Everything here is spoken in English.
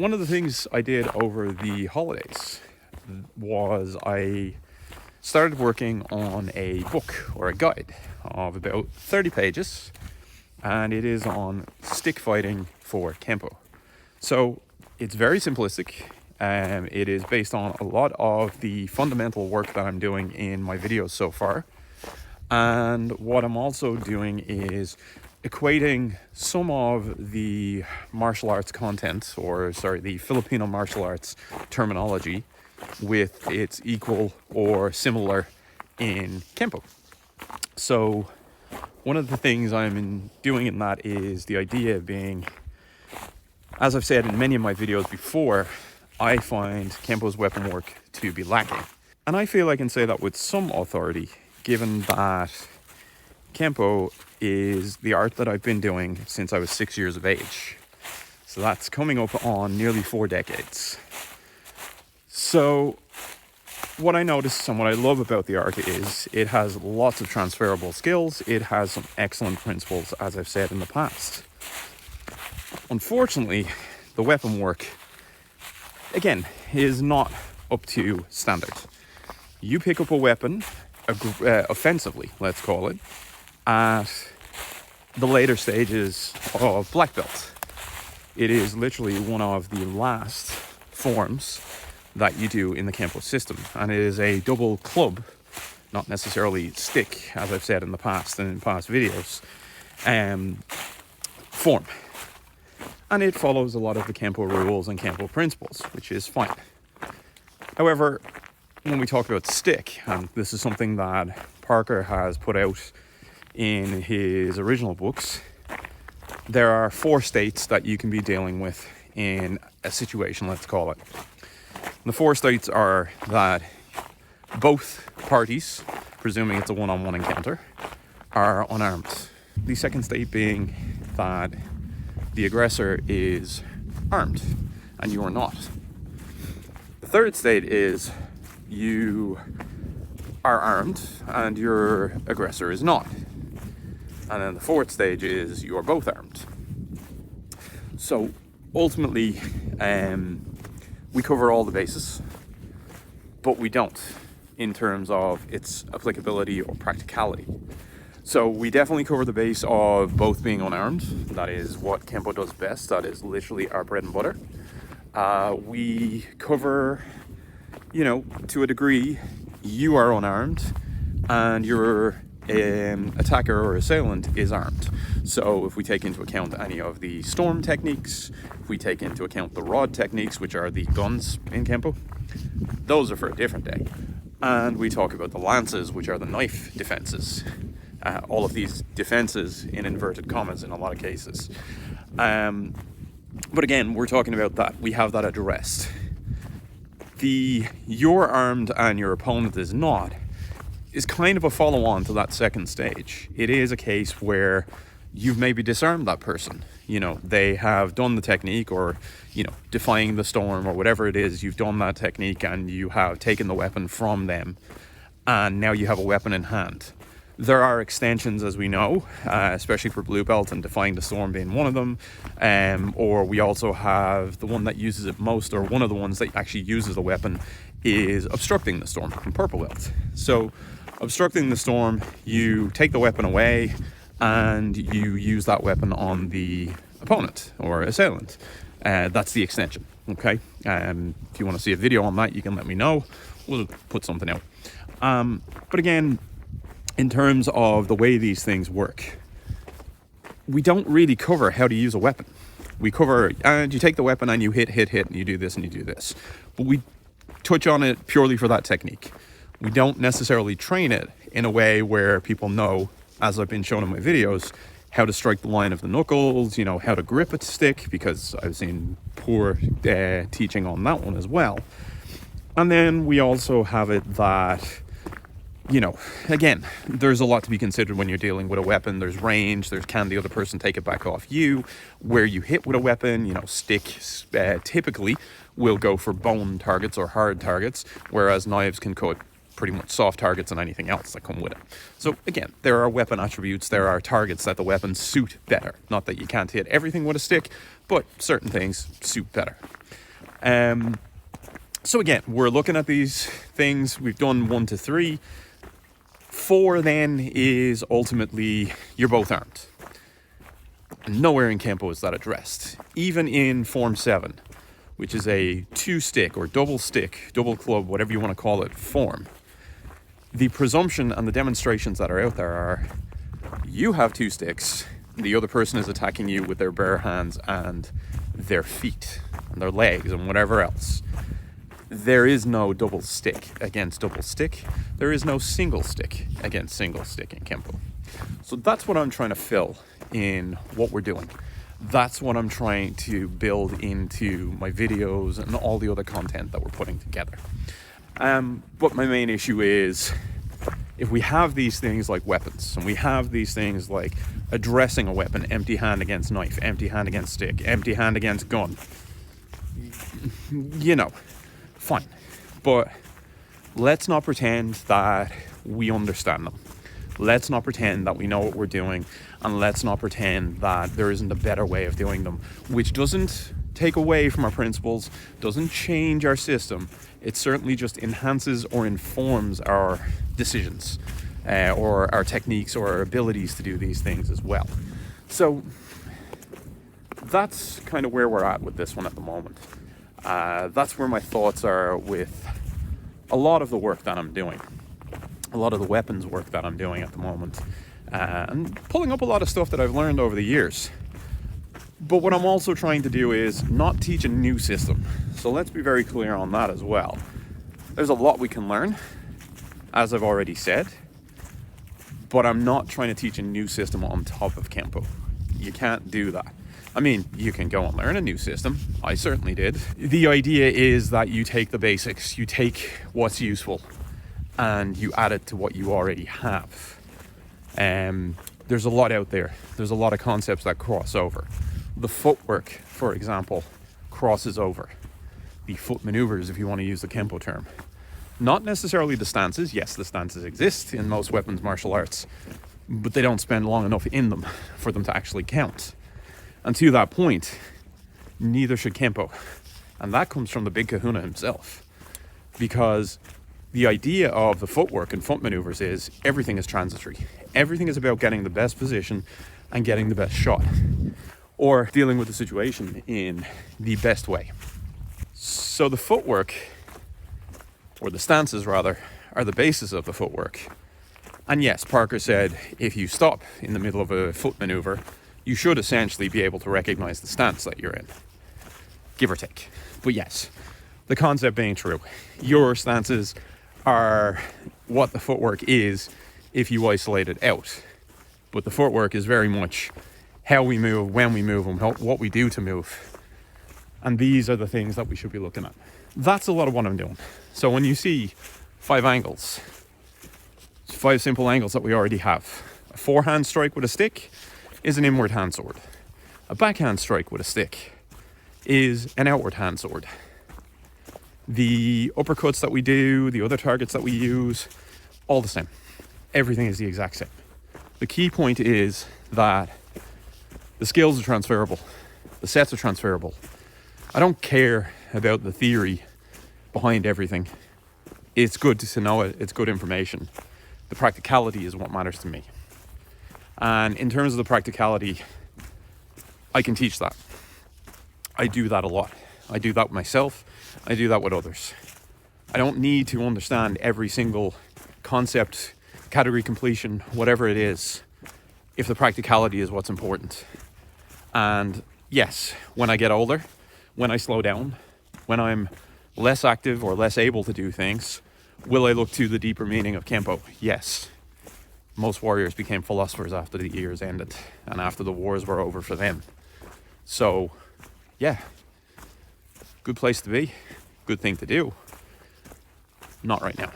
one of the things I did over the holidays was I started working on a book or a guide of about 30 pages, and it is on stick fighting for Kenpo. So it's very simplistic. It is based on a lot of the fundamental work that I'm doing in my videos so far. And what I'm also doing is equating some of the martial arts content, the Filipino martial arts terminology, with its equal or similar in Kenpo. So one of the things I'm doing in that is the idea being, as I've said in many of my videos before, I find Kenpo's weapon work to be lacking. And I feel I can say that with some authority, given that Kenpo is the art that I've been doing since I was 6 years of age. So that's coming up on nearly 4 decades. So what I notice and what I love about the art is it has lots of transferable skills. It has some excellent principles, as I've said in the past. Unfortunately, the weapon work, again, is not up to standard. You pick up a weapon, offensively, let's call it, at the later stages of black belt. It is literally one of the last forms that you do in the Kenpo system, and it is a double club, not necessarily stick, as I've said in the past and in past videos, form. And it follows a lot of the Kenpo rules and Kenpo principles, which is fine. However, when we talk about stick, and this is something that Parker has put out in his original books, there are 4 states that you can be dealing with in a situation, let's call it. The 4 states are that both parties, presuming it's a one-on-one encounter, are unarmed. The second state being that the aggressor is armed and you are not. The third state is you are armed and your aggressor is not. And then the fourth stage is you are both armed. So ultimately, we cover all the bases, but we don't in terms of its applicability or practicality. So we definitely cover the base of both being unarmed. That is what Kenpo does best. That is literally our bread and butter. We cover, to a degree, you are unarmed and your attacker or assailant is armed. So if we take into account any of the storm techniques, if we take into account the rod techniques, which are the guns in Kenpo, those are for a different day. And we talk about the lances, which are the knife defenses. All of these defenses in inverted commas in a lot of cases. But again, we're talking about that. We have that addressed. You're armed and your opponent is not is kind of a follow-on to that second stage. It is a case where you've maybe disarmed that person. They have done the technique or, defying the storm or whatever it is, you've done that technique and you have taken the weapon from them and now you have a weapon in hand. There are extensions, as we know, especially for blue belt and defying the storm being one of them. Or we also have the one that uses it most, or one of the ones that actually uses the weapon, is obstructing the storm from purple belt. So obstructing the storm, you take the weapon away and you use that weapon on the opponent or assailant. That's the extension, okay? If you want to see a video on that, you can let me know. We'll put something out. But again, in terms of the way these things work, we don't really cover how to use a weapon. We cover, and you take the weapon and you hit, and you do this and you do this. But we touch on it purely for that technique. We don't necessarily train it in a way where people know, as I've been shown in my videos, how to strike the line of the knuckles, how to grip a stick, because I've seen poor teaching on that one as well. And then we also have it that, again, there's a lot to be considered when you're dealing with a weapon. There's range, can the other person take it back off you? Where you hit with a weapon, sticks typically will go for bone targets or hard targets, whereas knives can cut pretty much soft targets and anything else that come with it. So again, there are weapon attributes, there are targets that the weapons suit better. Not that you can't hit everything with a stick, but certain things suit better. So again, we're looking at these things. We've done 1 to 3. 4 then is ultimately you're both armed. Nowhere in Kenpo is that addressed. Even in Form 7, which is a 2-stick or double stick, double club, whatever you want to call it, form, the presumption and the demonstrations that are out there are you have 2 sticks, the other person is attacking you with their bare hands and their feet and their legs and whatever else. There is no double stick against double stick. There is no single stick against single stick in Kenpo. So that's what I'm trying to fill in what we're doing. That's what I'm trying to build into my videos and all the other content that we're putting together. But my main issue is, if we have these things like weapons, and we have these things like addressing a weapon, empty hand against knife, empty hand against stick, empty hand against gun, you know, fine. But let's not pretend that we understand them. Let's not pretend that we know what we're doing, and let's not pretend that there isn't a better way of doing them, which doesn't take away from our principles, doesn't change our system. It certainly just enhances or informs our decisions, or our techniques or our abilities to do these things as well. So that's kind of where we're at with this one at the moment. That's where my thoughts are with a lot of the work that I'm doing, a lot of the weapons work that I'm doing at the moment, and pulling up a lot of stuff that I've learned over the years. But what I'm also trying to do is not teach a new system. So let's be very clear on that as well. There's a lot we can learn, as I've already said, but I'm not trying to teach a new system on top of Kenpo. You can't do that. I mean, you can go and learn a new system. I certainly did. The idea is that you take the basics, you take what's useful, and you add it to what you already have. There's a lot out there. There's a lot of concepts that cross over. The footwork, for example, crosses over. The foot maneuvers, if you want to use the Kenpo term. Not necessarily the stances. Yes, the stances exist in most weapons martial arts, but they don't spend long enough in them for them to actually count. And to that point, neither should Kenpo. And that comes from the big kahuna himself. Because the idea of the footwork and foot maneuvers is everything is transitory. Everything is about getting the best position and getting the best shot, or dealing with the situation in the best way. So the footwork, or the stances rather, are the basis of the footwork. And yes, Parker said if you stop in the middle of a foot maneuver, you should essentially be able to recognize the stance that you're in, give or take. But yes, the concept being true, your stances are what the footwork is if you isolate it out. But the footwork is very much how we move, when we move, and what we do to move. And these are the things that we should be looking at. That's a lot of what I'm doing. So when you see 5 angles, 5 simple angles that we already have. A forehand strike with a stick is an inward hand sword. A backhand strike with a stick is an outward hand sword. The uppercuts that we do, the other targets that we use, all the same. Everything is the exact same. The key point is that the skills are transferable. The sets are transferable. I don't care about the theory behind everything. It's good to know it. It's good information. The practicality is what matters to me. And in terms of the practicality, I can teach that. I do that a lot. I do that with myself. I do that with others. I don't need to understand every single concept, category completion, whatever it is, if the practicality is what's important. And yes, when I get older, when I slow down, when I'm less active or less able to do things, will I look to the deeper meaning of Kenpo? Yes. Most warriors became philosophers after the years ended and after the wars were over for them. So, yeah, good place to be, good thing to do. Not right now.